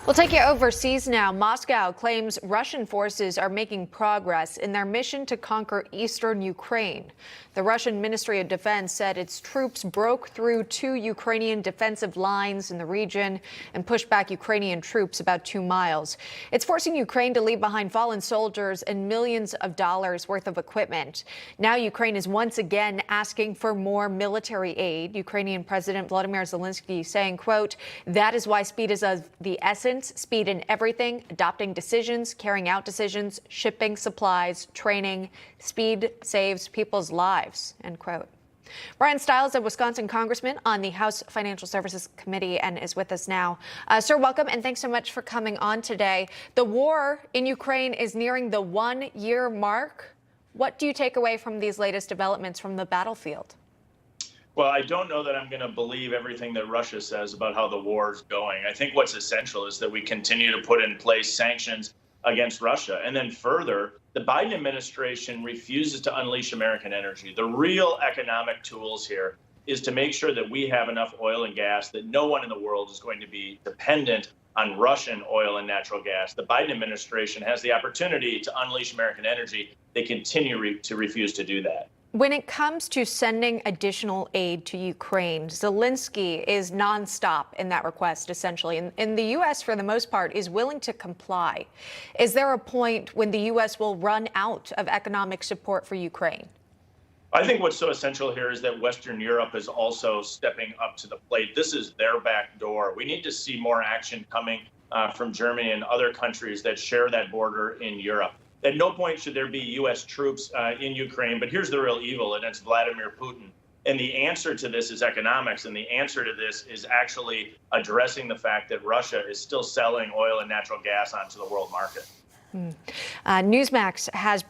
We'll take you overseas now. Moscow claims Russian forces are making progress in their mission to conquer eastern Ukraine. The Russian Ministry of Defense said its troops broke through 2 Ukrainian defensive lines in the region and pushed back Ukrainian troops about 2 miles. It's forcing Ukraine to leave behind fallen soldiers and millions of dollars worth of equipment. Now Ukraine is once again asking for more military aid. Ukrainian President Volodymyr Zelensky saying, quote, "That is why speed is of the essence. Speed in everything, adopting decisions, carrying out decisions, shipping supplies, training. Speed saves people's lives," end quote. Bryan Steil is a Wisconsin Congressman on the House Financial Services Committee and is with us now. Sir, welcome, and thanks so much for coming on today. The war in Ukraine is nearing the 1-year mark. What do you take away from these latest developments from the battlefield? Well, I don't know that I'm going to believe everything that Russia says about how the war is going. I think what's essential is that we continue to put in place sanctions against Russia. And then further, the Biden administration refuses to unleash American energy. The real economic tools here is to make sure that we have enough oil and gas that no one in the world is going to be dependent on Russian oil and natural gas. The Biden administration has the opportunity to unleash American energy. They continue to refuse to do that. When it comes to sending additional aid to Ukraine, Zelensky is nonstop in that request, essentially. And the U.S., for the most part, is willing to comply. Is there a point when the U.S. will run out of economic support for Ukraine? I think what's so essential here is that Western Europe is also stepping up to the plate. This is their back door. We need to see more action coming from Germany and other countries that share that border in Europe. At no point should there be U.S. troops in Ukraine, but here's the real evil, and it's Vladimir Putin. And the answer to this is economics, and the answer to this is actually addressing the fact that Russia is still selling oil and natural gas onto the world market. Newsmax has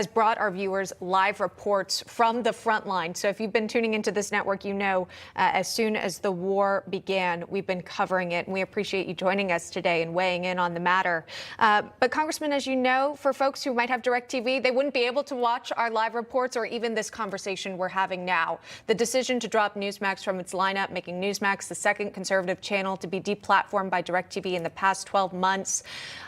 brought our viewers live reports from the front line. So if you've been tuning into this network, you know as soon as the war began, we've been covering it. And we appreciate you joining us today and weighing in on the matter. But Congressman, as you know, for folks who might have Directv, they wouldn't be able to watch our live reports or even this conversation we're having now. The decision to drop Newsmax from its lineup, making Newsmax the second conservative channel to be deplatformed by Directv in the past 12 months.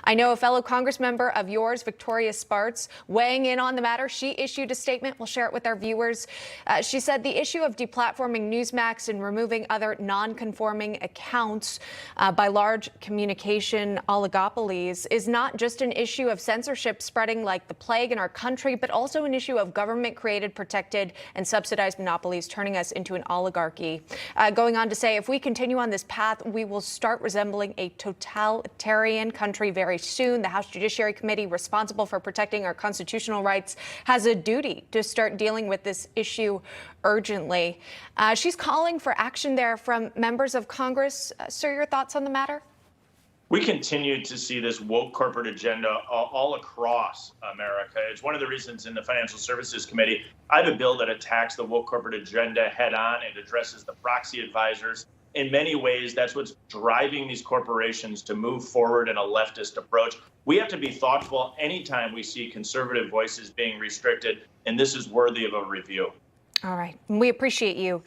I know a fellow Congress member of yours, Victoria Spartz, weighing in on the matter. She issued a statement. We'll share it with our viewers. She said the issue of deplatforming Newsmax and removing other non-conforming accounts by large communication oligopolies is not just an issue of censorship spreading like the plague in our country, but also an issue of government-created, protected, and subsidized monopolies turning us into an oligarchy. Going on to say, if we continue on this path, we will start resembling a totalitarian country very soon. The House Judiciary Committee, responsible for protecting our constitutional rights, has a duty to start dealing with this issue urgently. She's calling for action there from members of Congress. Sir, your thoughts on the matter? We continue to see this woke corporate agenda all across America. It's one of the reasons in the Financial Services Committee, I have a bill that attacks the woke corporate agenda head on. It addresses the proxy advisors. In many ways, that's what's driving these corporations to move forward in a leftist approach. We have to be thoughtful anytime we see conservative voices being restricted, and this is worthy of a review. All right. We appreciate you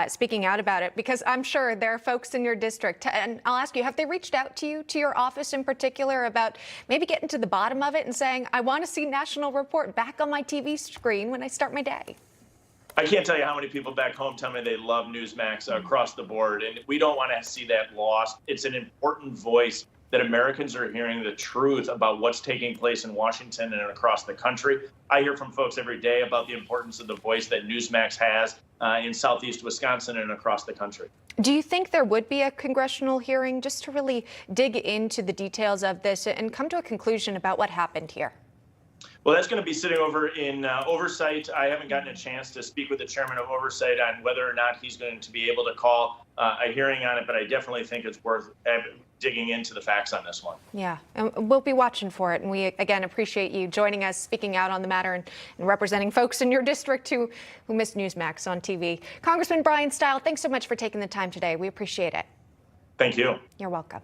speaking out about it, because I'm sure there are folks in your district, and I'll ask you, have they reached out to you, to your office in particular, about maybe getting to the bottom of it and saying, I want to see National Report back on my TV screen when I start my day? I can't tell you how many people back home tell me they love Newsmax across the board, and we don't want to see that lost. It's an important voice that Americans are hearing the truth about what's taking place in Washington and across the country. I hear from folks every day about the importance of the voice that Newsmax has in Southeast Wisconsin and across the country. Do you think there would be a congressional hearing just to really dig into the details of this and come to a conclusion about what happened here? Well, that's going to be sitting over in Oversight. I haven't gotten a chance to speak with the chairman of Oversight on whether or not he's going to be able to call a hearing on it, but I definitely think it's worth digging into the facts on this one. Yeah, and we'll be watching for it. And we, again, appreciate you joining us, speaking out on the matter, and representing folks in your district who miss Newsmax on TV. Congressman Bryan Steil, thanks so much for taking the time today. We appreciate it. Thank you. You're welcome.